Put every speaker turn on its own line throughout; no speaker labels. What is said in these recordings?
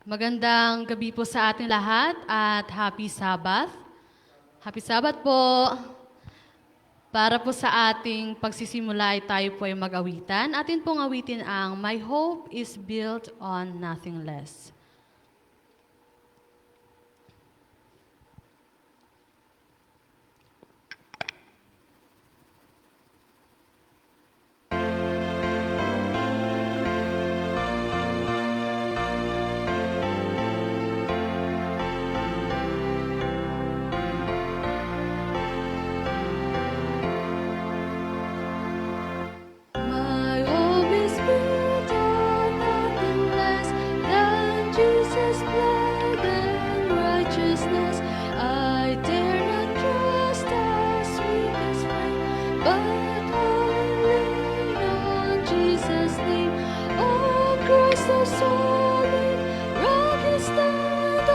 Magandang gabi po sa ating lahat at Happy Sabbath. Happy Sabbath po. Para po sa ating pagsisimula ay tayo po ay mag-awitan. Atin pong awitin ang My Hope is Built on Nothing Less.
My hope is built on nothing less than Jesus' blood and righteousness. I dare not trust the sweetest frame, but wholly lean on Jesus' name. Oh, Christ, the solid rock is stand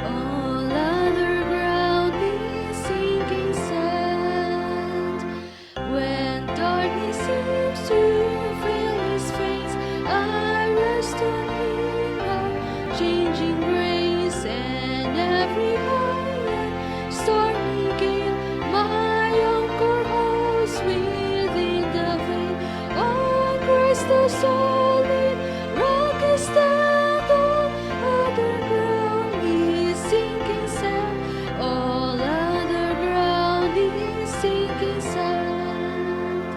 all other ground is sinking sand. When darkness seems to fill his face, I rest on him, our changing grace, and every high and stormy gale, my anchor holds within the veil. On Christ the solid rock I stand, all other ground is sinking sand. All other ground is sinking sand.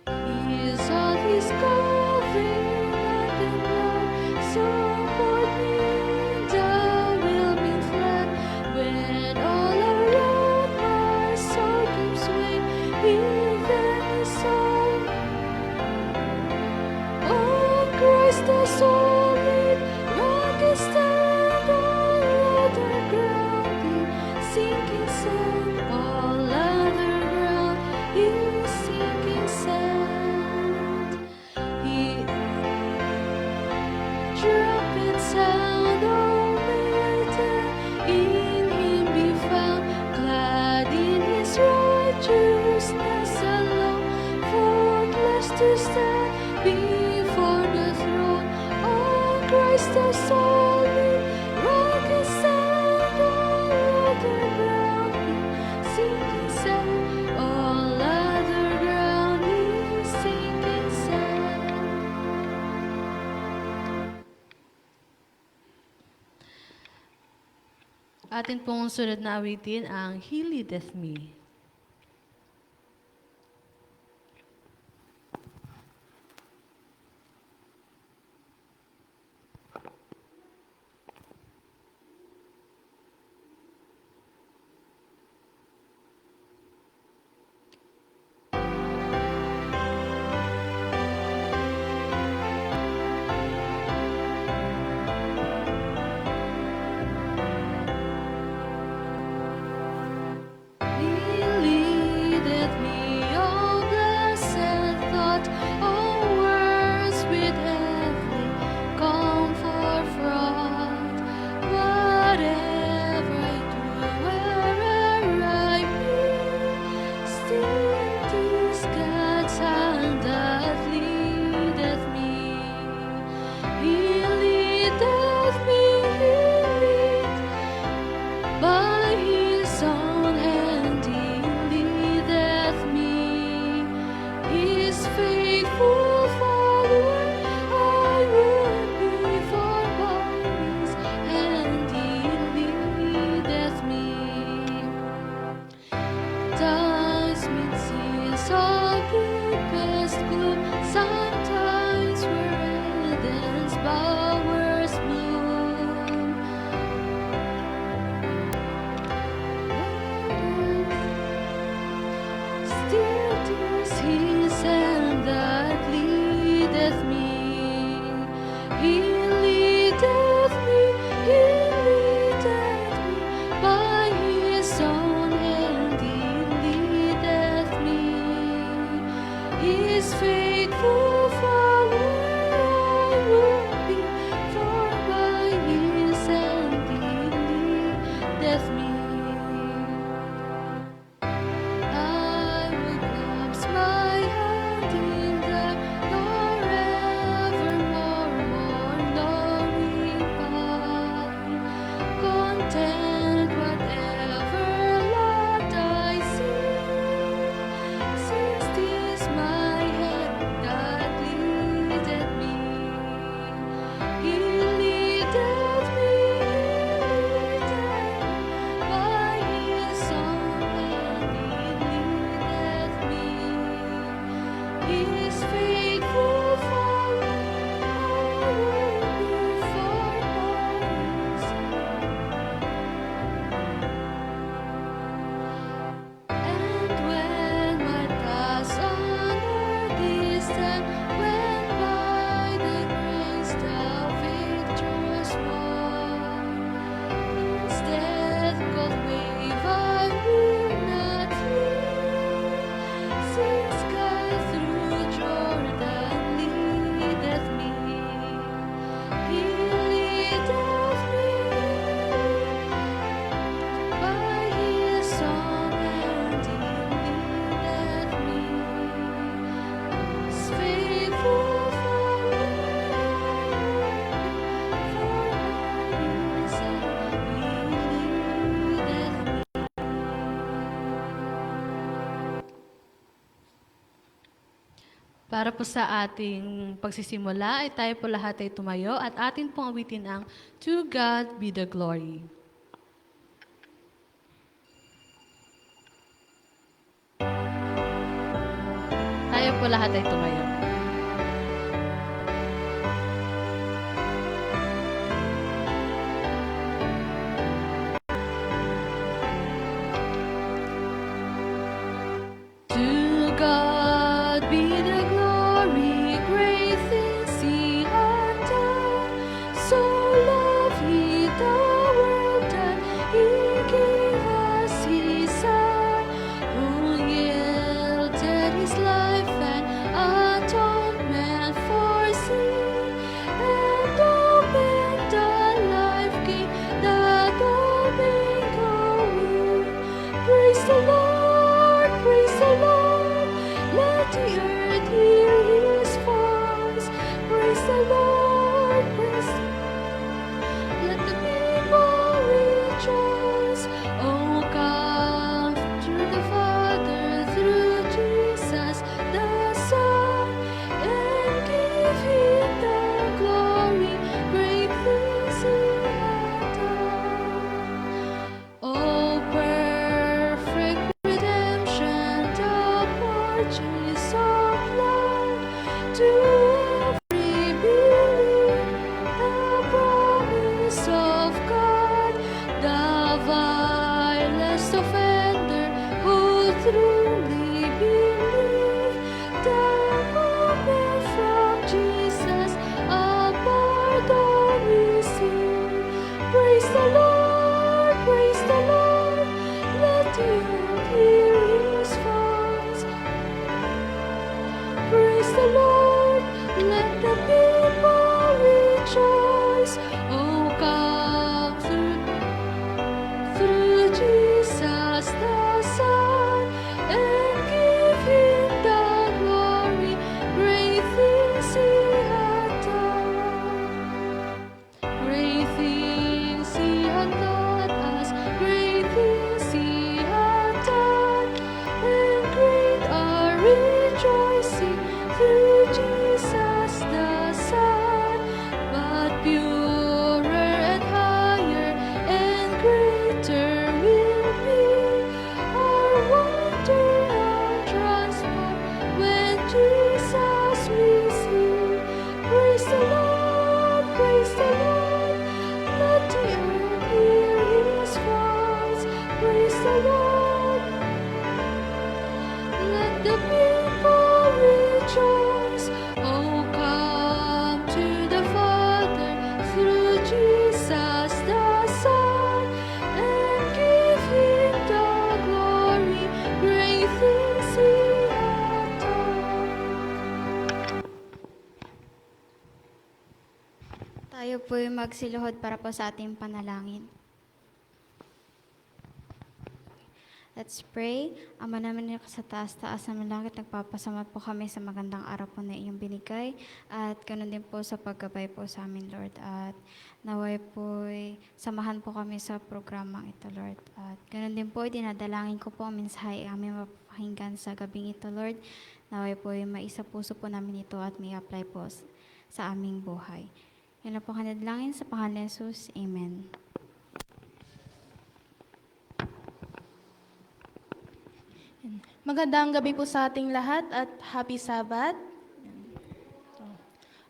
He is all his covenant and love, support me in the whelming flood. When all around my soul keeps swaying, he then is all. On Christ the solid rock I stand, all other ground is sinking sand. All other ground is sinking sand. He trumpet sound, all maiden in him be found, clad in his righteousness alone, faultless to stand before the throne. On Christ the solid rock I stand, all other ground is sinking sand. All other ground is sinking sand.
Atin pong sunod na awitin ang He Leadeth Me.
He
Para po sa ating pagsisimula ay tayo po lahat ay tumayo at atin pong awitin ang To God be the glory. Tayo po lahat ay tumayo.
To God be the glory, great things He hath done. So loved He the world that He gave us His Son, who yielded His life and atonement for sin, and opened the life gate that all may go in. Praise the Lord, praise the Lord. Let the earth hear His voice. Praise the Lord, praise the Lord. Let the people rejoice. Oh, come through the Father, through Jesus the Son, and give Him the glory. Great things He hath done. Oh, perfect redemption, the purchase of blood to every believer, the promise of God, the vilest offender who truly believe, the moment from Jesus a pardon receive. Praise the Lord, praise the Lord. Let the earth hear His voice. Praise the Lord, let the people rejoice. Oh, come through Jesus the Son, and give Him the glory. Great things He hath done. Great things He hath taught us, great things He hath done, and great our rejoicing through Jesus the Son. But purer and higher and greater will be our wonder, our transport, when Jesus we see. Praise the Lord, praise the Lord. Let the earth hear His voice. Praise the Lord. Let the people rejoice. Oh, come to the Father through Jesus the Son, and give Him the glory. Great things He hath done.
Tayo po'y magsiluhod para po sa ating panalangin. Let's pray. Ama namin na sa taas-taas ng langit, nagpapasalamat po kami sa magandang araw po na iyong binigay at ganun din po sa paggabay po sa amin, Lord. At naway po'y samahan po kami sa programang ito, Lord. At ganun din po, dinadalangin ko po ang mensahe aming mapapakinggan sa gabing ito, Lord. Naway po'y maisa puso po namin ito at may apply po sa aming buhay. Yan na po kanadalangin sa pangalan ni Jesus. Amen.
Magandang gabi po sa ating lahat at happy Sabbath.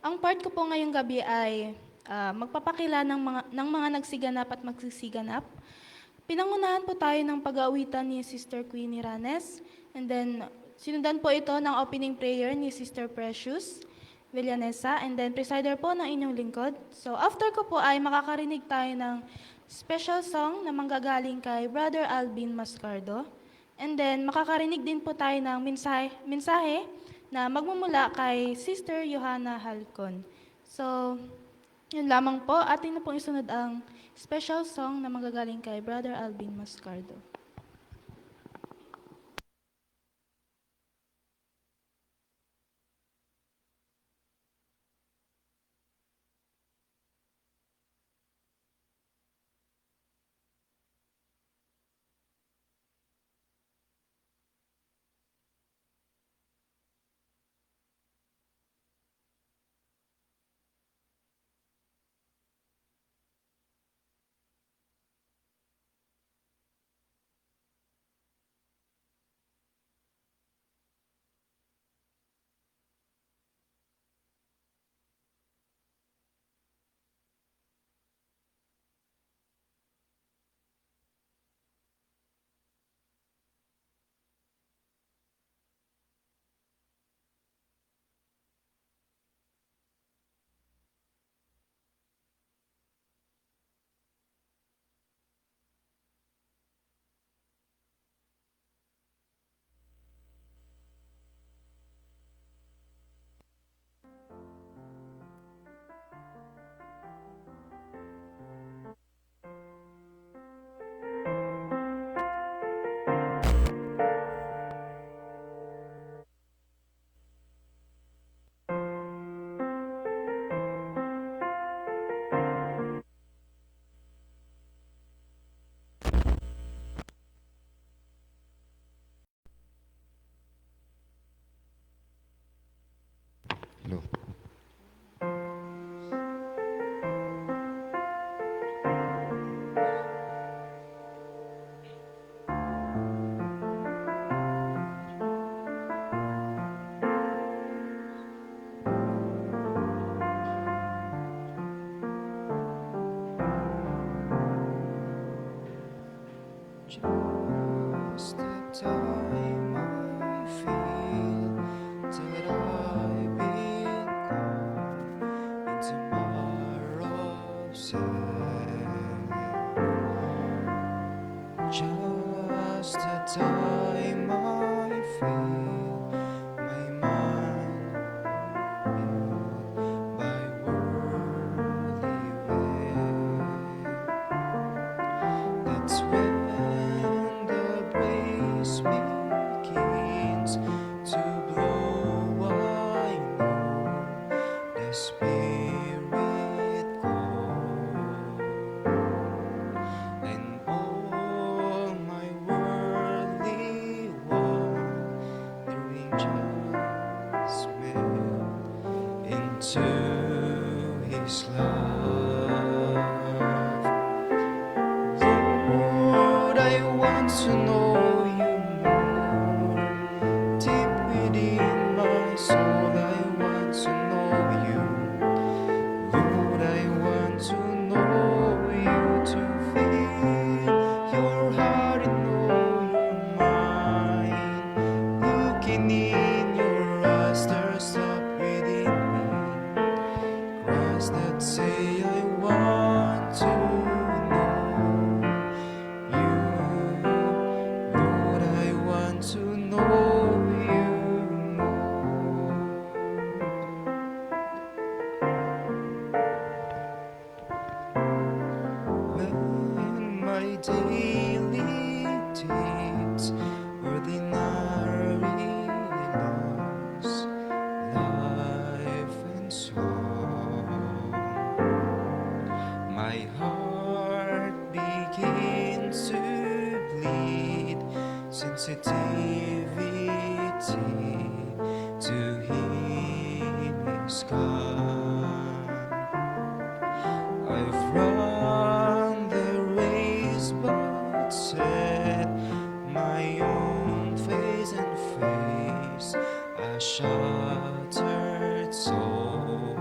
Ang part ko po ngayong gabi ay magpapakila ng mga nagsiganap at magsisiganap. Pinangunahan po tayo ng pag-aawitan ni Sister Queenie Ranes, and then sinundan po ito ng opening prayer ni Sister Precious Villanesa, and then presider po ng inyong lingkod. So after ko po ay makakarinig tayo ng special song na manggagaling kay Brother Alvin Mascardo. And then, makakarinig din po tayo ng mensahe na magmumula kay Sister Johanna Halcon. So, yun lamang po. Atin na pong isunod ang special song na manggagaling kay Brother Alvin Mascardo.
Just the time I feel that I've been called into tomorrow's end. Just the time I feel my mind filled by worldly way. That's when the breeze begins to blow. I know the Spirit calls, and all my worldly wandering just melt into His love. Lord, I want to know you more. Deep within my soul, I want to know you. Lord, I want to know you, to feel your heart and know your mind. Looking in your eyes, there's up within me cries that say, I want to know you. Lord, I want to know you more. When my daily deeds ordinarily lost life and song, my heart begins to bleed sensitivity to Him is gone. I've run the race but set my own face and face a shattered soul.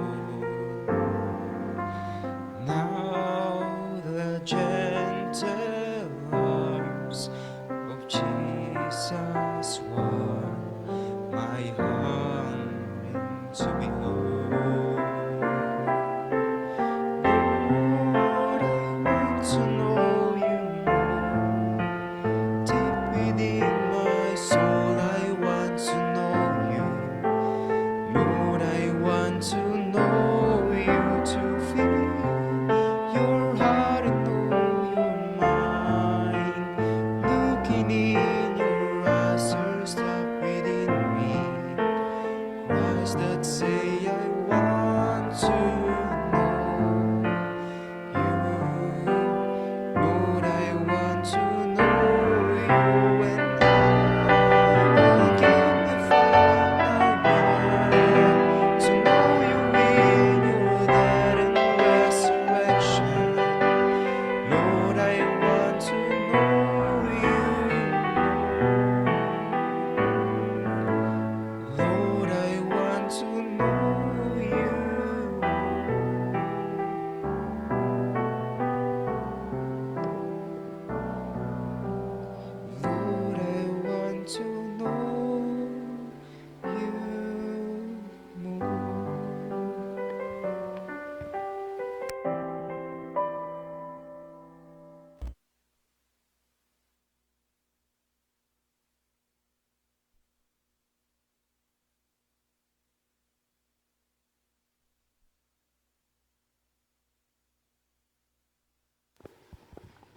Now the gentle arms of Jesus warm my hungering to behold. Lord, I want to know you more. Deep within my soul, I want to know you. Lord, I want to know you, to feel your heart and know your mind. Looking in your eyes, there's love within me. Cries that say, I want to know you. Lord, I want to know you, and I will give my final word to know you in your death and resurrection. Lord, I want to know you. Lord, I want to know you. Lord, I want to know you more.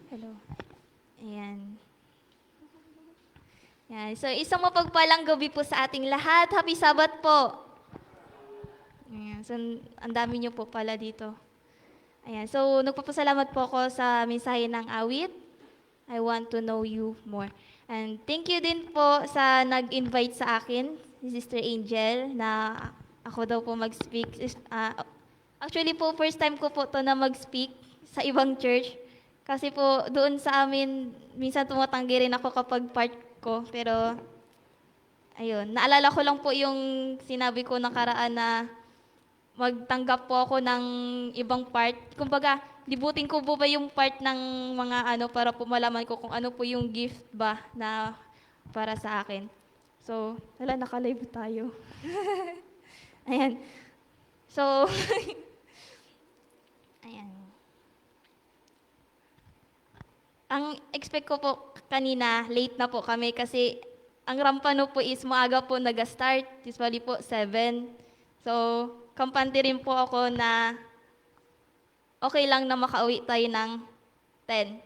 Hello. Ayan. Ayan. So, isang mapagpalang gabi po sa ating lahat. Happy Sabbath po. Ayan. So, ang dami niyo po pala dito. Ayan. So, nagpapasalamat po ako sa mensahe ng awit. I want to know you more. And thank you din po sa nag-invite sa akin, si Sister Angel, na ako daw po mag-speak. Actually po, first time ko po to na mag-speak sa ibang church. Kasi po, doon sa amin, minsan tumatanggi rin ako kapag part ko. Pero, ayun, naalala ko lang po yung sinabi ko nakaraan na magtanggap po ako ng ibang part. Kumbaga, libutin ko po ba yung part ng mga ano para po malaman ko kung ano po yung gift ba na para sa akin. So, wala, naka-live tayo. Ayan. So, ayan. Ang expect ko po kanina, late na po kami kasi ang Rampano po is maaga po nag-start. Usually po 7. So, kampante rin po ako na okay lang na makauwi tayo ng 10.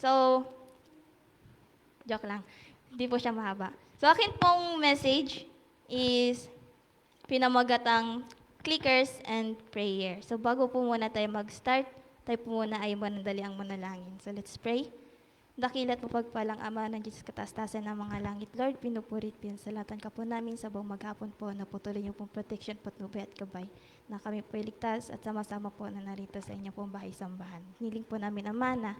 So, joke lang. Hindi po siya mahaba. So, akin pong message is pinamagatang clickers and prayer. So, bago po muna tayo mag-start, tayo po muna ay manandali ang manalangin. So, let's pray. Dakilat mo pagpalang Ama ng Diyos katastasan ng mga langit. Lord, pinupurit, pinsalatan ka po namin sa buong maghapon po na putuloy niyo pong protection, patnubay at gabay na kami po iligtas at sama-sama po na narito sa inyo pong bahay-sambahan. Hiling po namin, Ama, na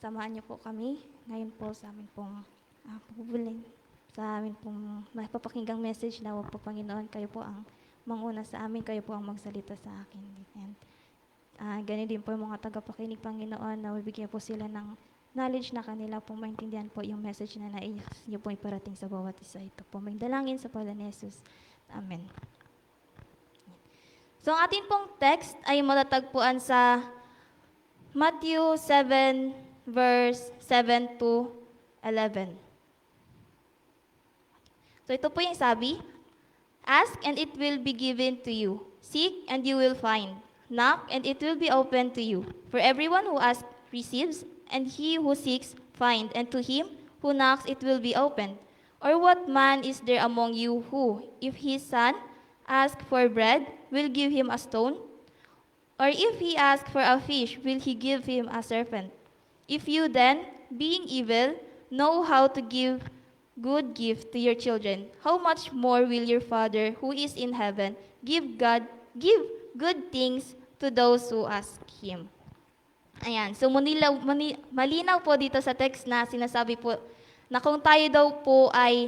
samahan niyo po kami ngayon po sa amin pong pagbubuling, sa amin pong mapapakinggang message na po, Panginoon, kayo po ang manguna sa amin, kayo po ang magsalita sa akin. And ganun din po yung mga tagapakinig, Panginoon, na bibigyan po sila ng knowledge na kanila pong maintindihan po yung message na nais niyo po iparating sa bawat isa. Ito po, may dalangin sa pangalan ni Jesus. Amen. So, ang ating pong text ay matatagpuan sa Matthew 7, verse 7 to 11. So, ito po yung sabi, "Ask and it will be given to you. Seek and you will find. Knock and it will be opened to you. For everyone who asks receives, and he who seeks finds, and to him who knocks it will be opened. Or what man is there among you who, if his son asks for bread, will give him a stone? Or if he asks for a fish, will he give him a serpent? If you then, being evil, know how to give good gift to your children, how much more will your Father who is in heaven give good things to those who ask Him." Ayan, so malinaw po dito sa text na sinasabi po na kung tayo daw po ay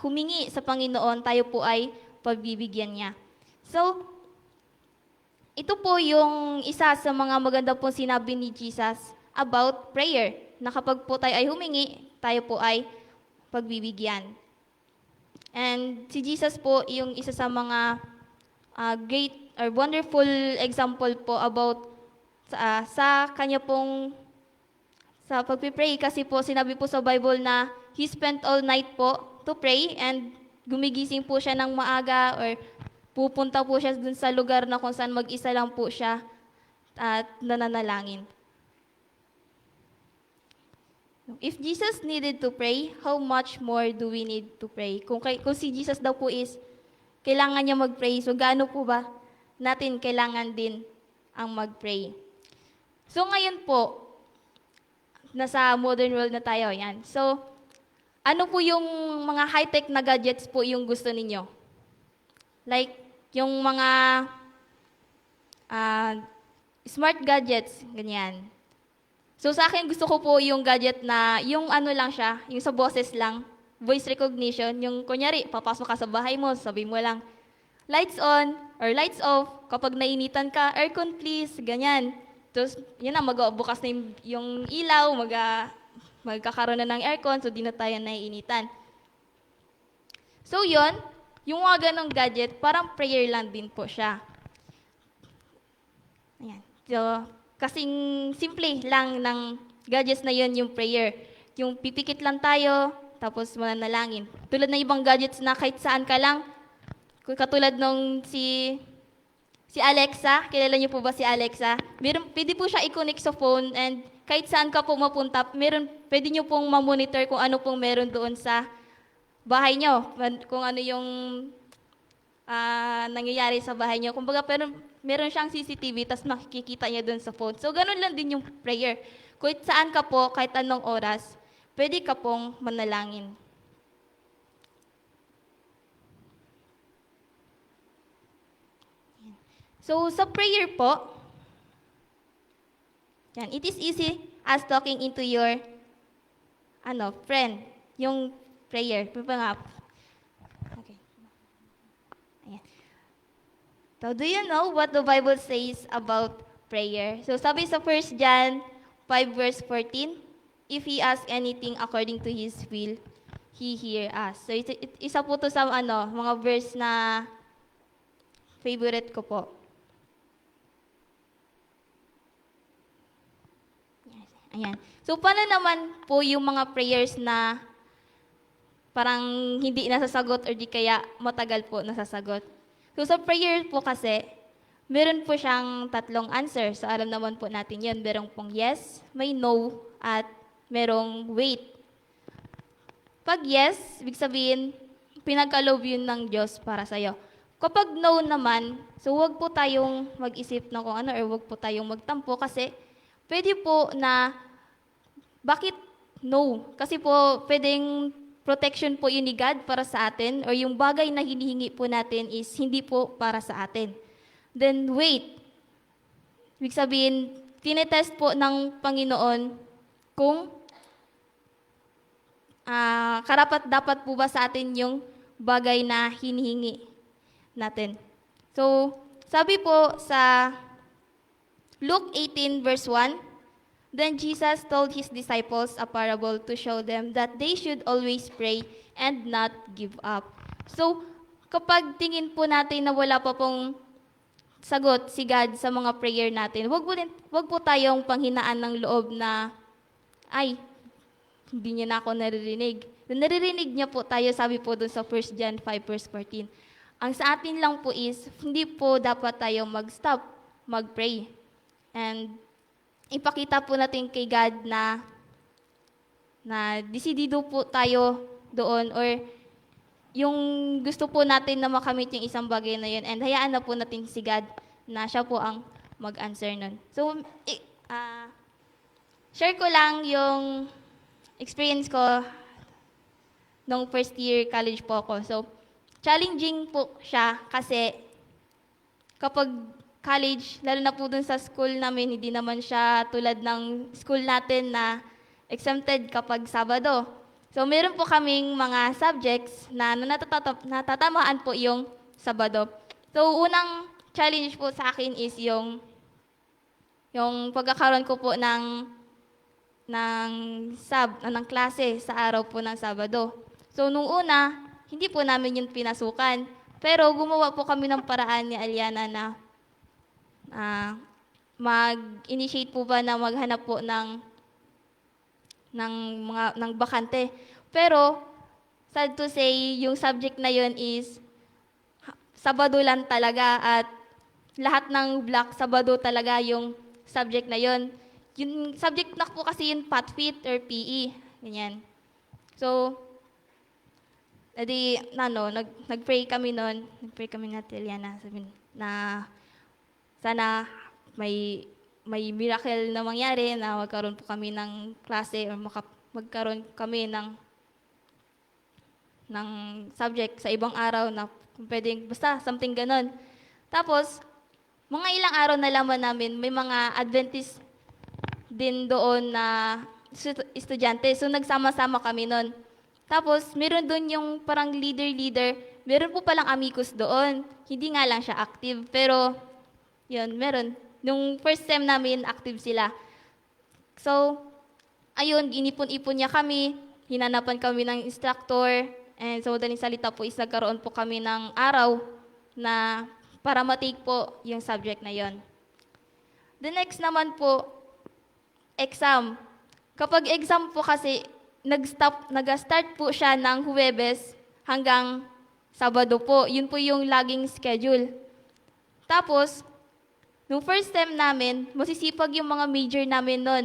humingi sa Panginoon, tayo po ay pagbibigyan niya. So, ito po yung isa sa mga maganda po sinabi ni Jesus about prayer, na kapag po tayo ay humingi, tayo po ay pagbibigyan. And si Jesus po yung isa sa mga great or wonderful example po about sa kanya pong sa pagpipray, kasi po sinabi po sa Bible na he spent all night po to pray, and gumigising po siya ng maaga or pupunta po siya dun sa lugar na kung saan mag-isa lang po siya at nananalangin. If Jesus needed to pray, how much more do we need to pray? Kung si Jesus daw po is kailangan niya mag-pray, so gaano po ba natin kailangan din ang mag-pray? So ngayon po, nasa modern world na tayo, yan. So, ano po yung mga high-tech na gadgets po yung gusto ninyo? Like, yung mga smart gadgets, ganyan. So sa akin, gusto ko po yung gadget na, yung ano lang siya, yung sa boses lang, voice recognition, yung kunyari, papasok ka sa bahay mo, sabi mo lang, lights on or lights off, kapag nainitan ka, aircon please, ganyan. Tapos, yun na, magbukas na yung ilaw, magkakaroon na ng aircon, so di na tayo naiinitan. So yun, yung mga ganong gadget, parang prayer lang din po siya. Ayan. So, kasing simple lang ng gadgets na yun yung prayer. Yung pipikit lang tayo, tapos mananalangin. Tulad ng ibang gadgets na kahit saan ka lang, katulad nung si Alexa, kilala niyo po ba si Alexa? Pwede po siya i-connect sa phone, and kahit saan ka po mapunta, pwede niyo pong ma-monitor kung ano pong meron doon sa bahay niyo, kung ano yung nangyayari sa bahay niyo. Kumbaga, meron siyang CCTV, tapos makikita niya doon sa phone. So, ganun lang din yung prayer. Kahit saan ka po, kahit anong oras, pwede ka pong manalangin. So, sa prayer po, yan, it is easy as talking into your friend, yung prayer. Okay. Ayan. So, do you know what the Bible says about prayer. So sabi sa 1 John 5 verse 14, if he asks anything according to his will, he hear us. So isa po to sa mga verse na favorite ko po. Ayan. So paano naman po yung mga prayers na parang hindi nasasagot or di kaya matagal po nasasagot? So sa prayer po kasi, meron po siyang 3 answer. So alam naman po natin yun. Merong pong yes, may no, at merong wait. Pag yes, ibig sabihin, pinagkaloob yun ng Diyos para sa'yo. Kapag no naman, so wag po tayong mag-isip ng kung ano or wag po tayong magtampo kasi pwede po na, bakit no? Kasi po pwedeng protection po yun ni God para sa atin or yung bagay na hinihingi po natin is hindi po para sa atin. Then wait. Ibig sabihin, tinetest po ng Panginoon kung karapat dapat po ba sa atin yung bagay na hinihingi natin. So, sabi po sa Luke 18 verse 1, then Jesus told his disciples a parable to show them that they should always pray and not give up. So, kapag tingin po natin na wala pa pong sagot si God sa mga prayer natin, wag po tayong panghinaan ng loob na, ay, hindi niya na ako naririnig. Naririnig niya po tayo, sabi po dun sa 1 John 5 verse 14. Ang sa atin lang po is, hindi po dapat tayong mag-stop, mag-pray. And ipakita po natin kay God na desidido po tayo doon or yung gusto po natin na makamit yung isang bagay na yun and hayaan na po natin si God na siya po ang mag-answer nun. So, share ko lang yung experience ko nung first year college po ako. So, challenging po siya kasi kapag college, lalo na po dun sa school namin, hindi naman siya tulad ng school natin na exempted kapag Sabado. So, meron po kaming mga subjects na natatamaan po yung Sabado. So, unang challenge po sa akin is yung pagkakaroon ko po ng klase sa araw po ng Sabado. So, nung una, hindi po namin yun pinasukan. Pero gumawa po kami ng paraan ni Aliana na mag-initiate po ba na maghanap po ng bakante. Pero, sad to say, yung subject na yun is Sabado lang talaga at lahat ng block, Sabado talaga yung subject na yun. Yung subject na po kasi yung PAT-FIT or PE. Ganyan. So, nag-pray kami noon. Nag-pray kami na Tiliana. Sabi na sana may miracle na mangyari na magkaroon po kami ng klase or magkaroon kami ng subject sa ibang araw na pwedeng basta something ganon. Tapos, mga ilang araw na laman namin, may mga Adventist din doon na estudyante. So, nagsama-sama kami noon. Tapos, meron doon yung parang leader. Meron po palang amicus doon. Hindi nga lang siya active. Pero, yun, meron. Nung first sem namin, active sila. So, ayun, inipon-ipon niya kami. Hinanapan kami ng instructor. And so, madaling salita po, is nagkaroon po kami ng araw na para matake po yung subject na yon. The next naman po, exam. Kapag exam po kasi, nag-start po siya ng Huwebes hanggang Sabado po. Yun po yung laging schedule. Tapos, nung first time namin, masisipag yung mga major namin nun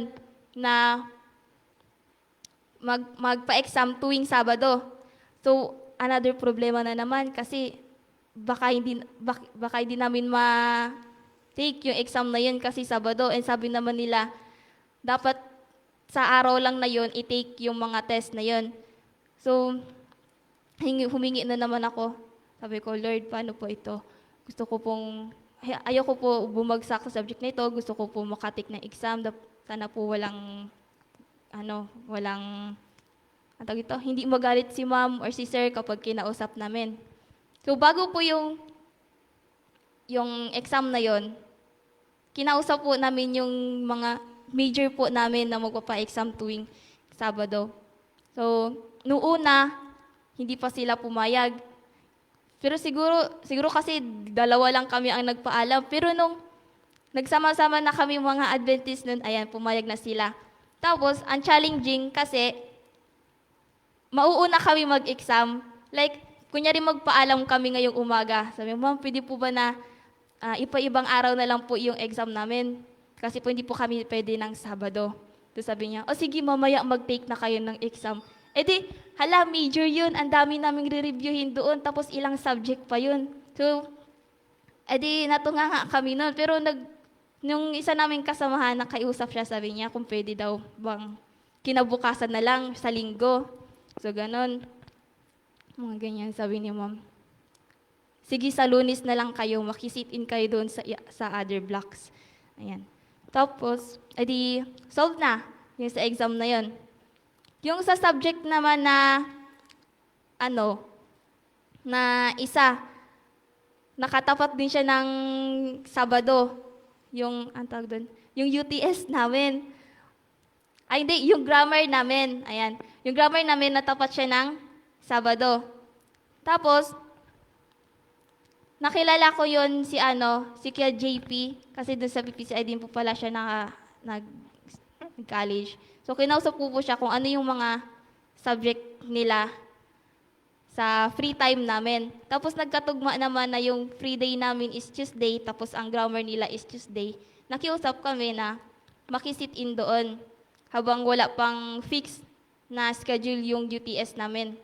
na magpa-exam tuwing Sabado. So, another problema na naman kasi baka hindi namin ma-take yung exam na yun kasi Sabado. And sabi naman nila, dapat sa araw lang na yun, i-take yung mga test na yun. So, humingi na naman ako. Sabi ko, Lord, paano po ito? Ayoko po bumagsak sa subject na ito. Gusto ko po makatik ng exam. Sana po hindi magalit si ma'am or si sir kapag kinausap namin. So, bago po yung exam na yon, kinausap po namin yung mga major po namin na magpapa-exam tuwing Sabado. So, noong una, hindi pa sila pumayag. Pero siguro kasi dalawa lang kami ang nagpaalam. Pero nung nagsama-sama na kami mga Adventist nun, ayan, pumayag na sila. Tapos, ang challenging kasi, mauuna kami mag-exam. Like, kunyari magpaalam kami ngayong umaga. Sabi, ma'am, pwede po ba na ipa-ibang araw na lang po yung exam namin? Kasi po hindi po kami pwede ng Sabado. So sabi niya, o sige, mamaya mag-take na kayo ng exam. Eh di, hala, major yun. Ang dami naming re-reviewin doon. Tapos ilang subject pa yun. So, eh di, natunga nga kami nun. Pero nung isa naming kasamahan, nakausap siya, sabi niya kung pwede daw bang kinabukasan na lang sa linggo. So, ganon. Mga ganyan, sabi ni ma'am. Sige, sa Lunes na lang kayo, makisit in kayo doon sa other blocks. Ayan. Tapos, edi, solve na yung sa exam na yon. Yung sa subject naman na, na isa, nakatapat din siya ng Sabado. Yung, ang tawag doon, yung UTS namin. Ay, hindi, yung grammar namin. Ayan. Yung grammar namin, natapat siya ng Sabado. Tapos, nakilala ko yon si Kuya JP, kasi doon sa PPCI din po pala siya nag-college. So, kinausap po siya kung ano yung mga subject nila sa free time namin. Tapos, nagkatugma naman na yung free day namin is Tuesday, tapos ang grammar nila is Tuesday. Nakiusap kami na makisit in doon habang wala pang fix na schedule yung UTS namin.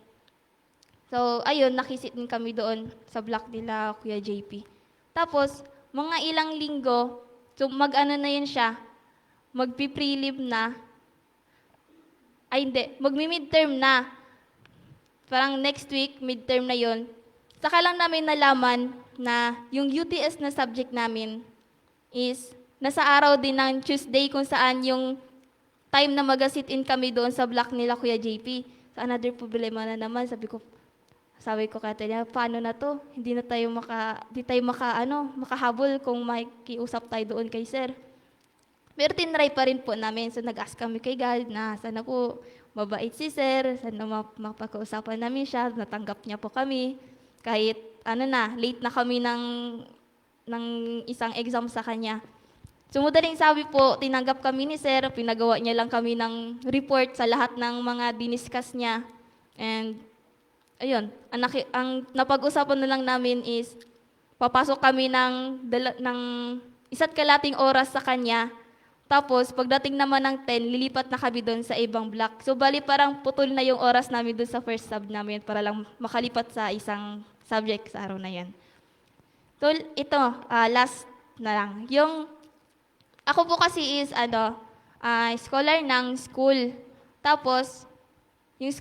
So, ayun, nakisit din kami doon sa block nila, Kuya JP. Tapos, mga ilang linggo, so na yun siya, magpi-prelim na, ay hindi, magmi-midterm na. Parang next week, midterm na yun. Saka lang namin nalaman na yung UTS na subject namin is nasa araw din ng Tuesday kung saan yung time na mag-sit in kami doon sa block nila, Kuya JP. So, another problema na naman, sabi ko kaya niya, paano na to? Hindi tayo makahabol kung makiusap tayo doon kay sir. Pero tinry pa rin po namin. So nag-ask kami kay God na sana po mabait si sir, sana mapag-uusapan namin siya, natanggap niya po kami. Kahit late na kami ng isang exam sa kanya. So madaling sabi po, tinanggap kami ni sir, pinagawa niya lang kami ng report sa lahat ng mga diniscuss niya. And ayun, ang napag-usapan na lang namin is, papasok kami ng 1 kalating oras sa kanya, tapos pagdating naman ng 10, lilipat na kami doon sa ibang block. So bali parang putol na yung oras namin doon sa first sub namin para lang makalipat sa isang subject sa araw na yan. So ito, last na lang. Ako po kasi is scholar ng school. Tapos, yung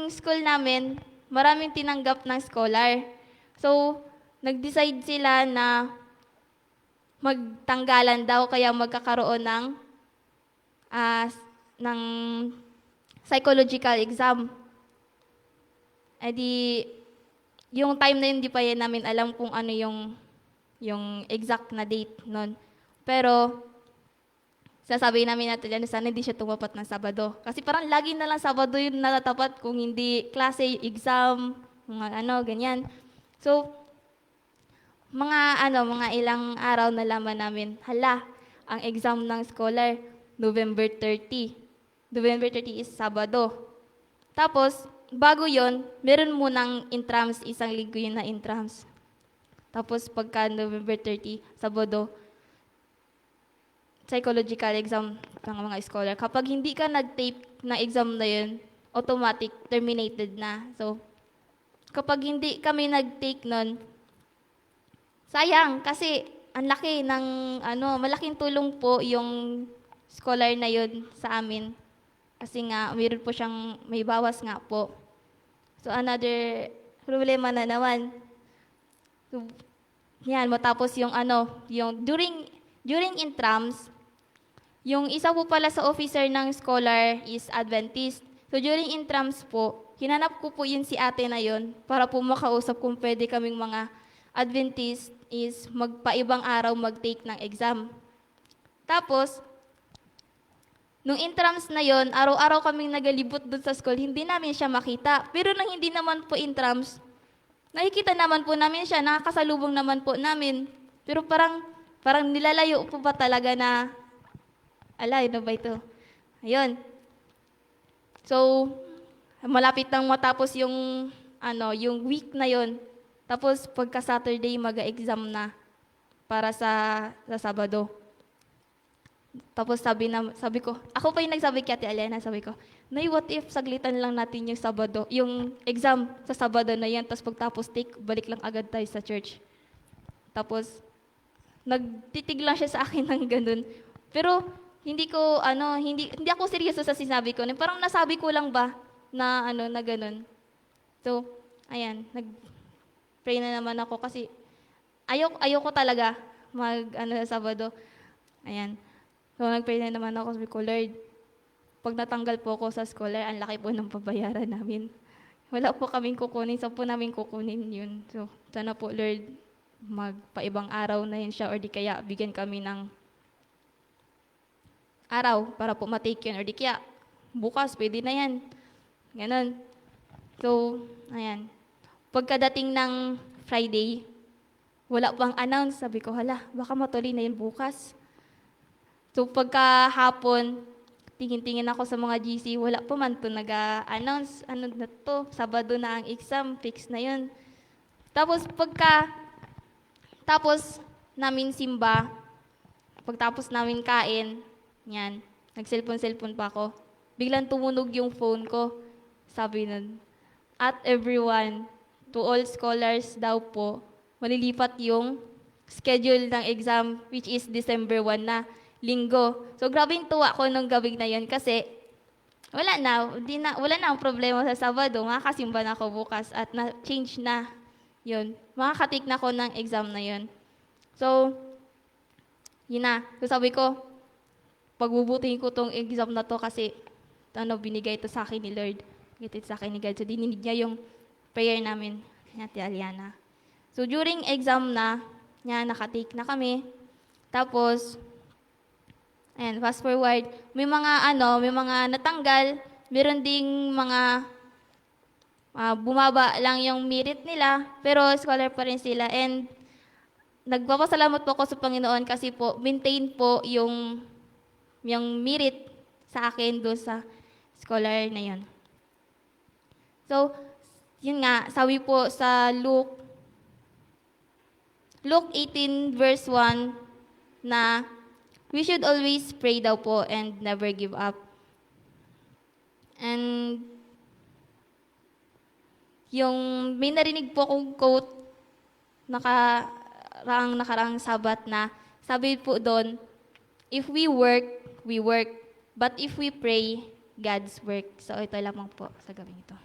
school namin, maraming tinanggap ng scholar. So, nag-decide sila na magtanggalan daw, kaya magkakaroon ng psychological exam. Eh di, yung time na yun, di pa yan namin alam kung ano yung exact na date nun. Pero, sasabihin namin natin yan, sana hindi siya tumapat ng Sabado. Kasi parang lagi na lang Sabado yun natatapat kung hindi klase, exam, mga ganyan. So, mga ilang araw na laman namin, ang exam ng scholar, November 30. November 30 is Sabado. Tapos, bago yon, meron munang intrams, isang linggo yun na intrams. Tapos, pagka November 30, Sabado, psychological exam ng mga scholar. Kapag hindi ka nag-tape ng exam na yun, automatic, terminated na. So, kapag hindi kami nag-take nun, sayang, kasi ang laki ng, malaking tulong po yung scholar na yun sa amin. Kasi nga, mayroon po siyang, may bawas nga po. So, another problema na naman. So, yan, matapos yung during intrams, yung isa po pala sa officer ng scholar is Adventist. So during intrams po, hinanap ko po yun si ate na yun para po makausap kung pwede kaming mga Adventist is magpaibang araw mag-take ng exam. Tapos, nung intrams na yon, araw-araw kaming nagalibot doon sa school, hindi namin siya makita. Pero nang hindi naman po intrams, nakikita naman po namin siya, nakakasalubong naman po namin. Pero parang nilalayo po ba talaga na, ala, ano ba ito? Ayun. So, malapit nang matapos yung week na yon. Tapos pagka Saturday mag-exam na para sa Sabado. Tapos sabi ko, ako pa yung nagsabi kay Ate Alena, sabi ko, Nay, what if saglitan lang natin yung Sabado, yung exam sa Sabado na yan, tapos pagtapos balik lang agad tayo sa church. Tapos, nagtitig lang siya sa akin ng ganun. Pero, hindi ako seryoso sa sinabi ko. Parang nasabi ko lang ba na ganun. So, ayan, nag-pray na naman ako kasi ayoko talaga sa Sabado. Ayan. So, nag-pray na naman ako. Sabi ko, Lord, pag natanggal po ako sa scholar, ang laki po ng pabayaran namin. Wala po kaming kukunin. Saan po namin kukunin yun? So, sana po, Lord, magpaibang araw na yun siya or di kaya bigyan kami ng araw para po matake yun or di kaya bukas, pwede na yan. Ganon. So, ayan. Pagkadating ng Friday, wala pang announce. Sabi ko, hala, baka matuloy na yun bukas. So, pagkahapon, tingin-tingin ako sa mga GC, wala pa man to nag-announce. Ano na to? Sabado na ang exam, fix na yun. Tapos, tapos namin simba, pagtapos namin kain, yan, nag-cellphone pa ako. Biglang tumunog yung phone ko. Sabi nun, at everyone, to all scholars daw po, malilipat yung schedule ng exam, which is December 1 na, linggo. So, grabe yung tuwa ko nung gabing na yun kasi wala na ang problema sa Sabado. Makakasimba na ako bukas at na-change na yun. Makakatik na ako ng exam na yun. So, yun na. So, sabi ko, pagbubutihin ko tong exam na to kasi binigay ito sa akin ni Lord. Ito sa akin ni God. So, dininig niya yung prayer namin ni Ate Aliana. So, during exam na, nakatake na kami. Tapos, ayan, fast forward, may mga natanggal, meron ding mga bumaba lang yung merit nila, pero scholar pa rin sila. And nagpapasalamat po ako sa Panginoon kasi po, maintain po yung merit sa akin doon sa scholar na yun. So, yun nga, sabi po sa Luke 18 verse 1 na we should always pray daw po and never give up. And yung may narinig po akong quote nakaraang Sabat na sabi po doon, if we work, but if we pray, God's work. So ito lamang po sa gabing ito.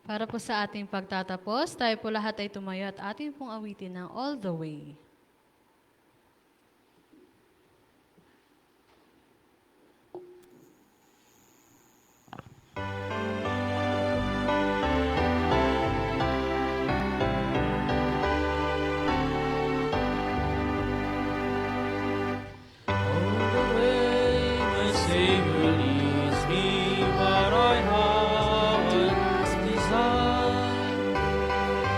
Para po sa ating pagtatapos, tayo po lahat ay tumayo at ating pong awitin ng All the Way.
All the way my Savior leads me, what I have desired.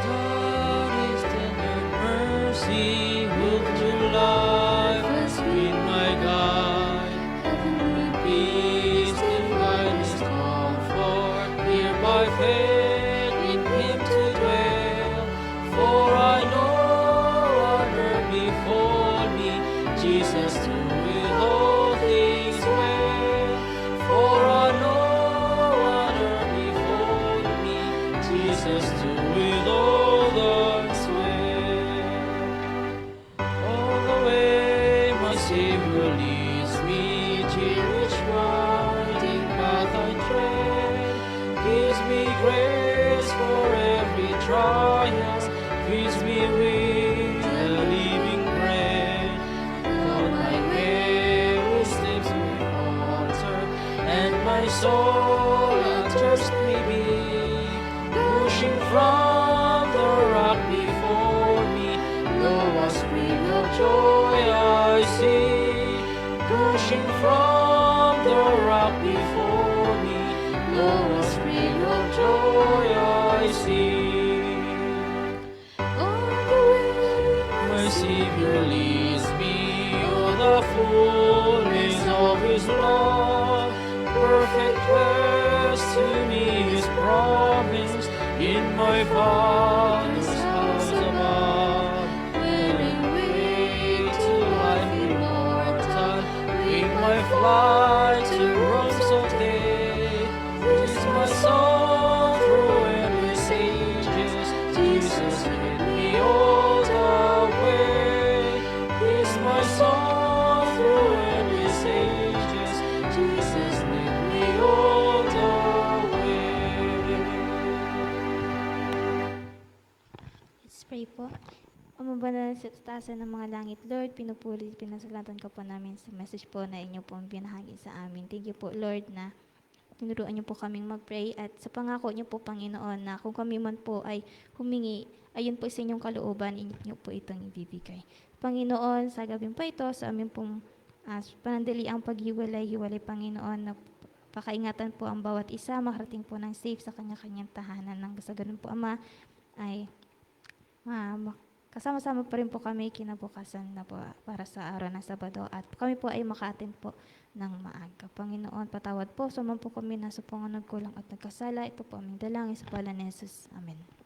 God is tender mercy, hope to life has been my guide. Heavenly peace, divinest comfort, here by faith in Him to dwell. For I know honor before me, Jesus to with all things well. For I know honor before me, Jesus to with all things well. All the way my Savior leads me, till each winding path I tread, gives me grace for every trial, feeds me with the living bread. On my weary steps may falter, and my soul and thirst may be, pushing from the rock before me. Lo, a spring of joy I see, gushing from the rock before me. Lo, a spring of joy I see.
On the way,
My Savior leads me on the fullness of His love. Perfect rest to me is promised in my Father's house above.
wearing way to life immortal,
Wing my flight to realms of day. This is my song through endless ages. Jesus lead me all the way. This is my song through endless ages. Jesus lead me all the way.
Let's pray po. Amabanal sa taasan ng mga langit, Lord, pinupuri, pinasalatan ka po namin sa message po na inyo pong binahagi sa amin. Thank you po, Lord, na tinuruan niyo po kaming mag-pray at sa pangako niyo po, Panginoon, na kung kami man po ay humingi, ayun po sa inyong kalooban, inyo po itong ibibigay. Panginoon, sa gabing pa ito, sa amin pong panandali ang paghiwalay-hiwalay, Panginoon, na pakaingatan po ang bawat isa, makarating po ng safe sa kanya-kanyang tahanan. Nang sa ganun po, Ama, ay kasama-sama pa rin po kami kinabukasan na po para sa araw ng Sabado at kami po ay maka-attend po ng maaga. Panginoon, patawad po sa man po kami nasa pangunod kulang at nagkasala. Ito po aming dalangin sa pangalan ni Jesus. Amen.